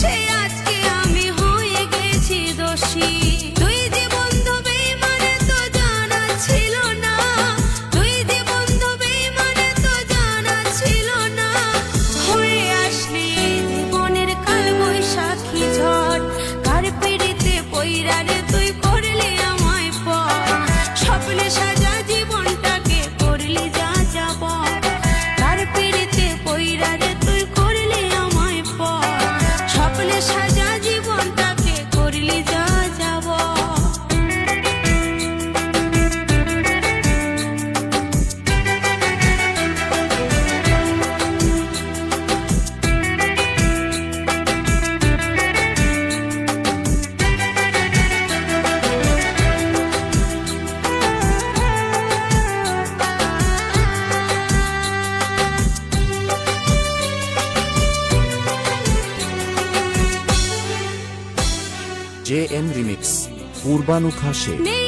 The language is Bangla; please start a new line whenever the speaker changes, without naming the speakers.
সে আজকে আমি হয়ে গেছি দোষী। তুই যে বন্ধু বেঈমানে তো জানা ছিল না, তুই যে বন্ধু বেঈমানে তো জানা ছিল না। হয়ে আসলি জীবনের কাল বৈশাখী ঝড়, কার পিড়িতে পইরা রে তুই করলি আমায় পর। স্বপ্নে সাজা জীবনটাকে করলি যা যাবর, কার পিড়িতে পইরা রে তুই করলি আমায় পর। স্বপ্নে সাজা জীবনটাকে করলি যা যাবর।
JM রিমিক্স পূর্বানুখা শেখ।
নেই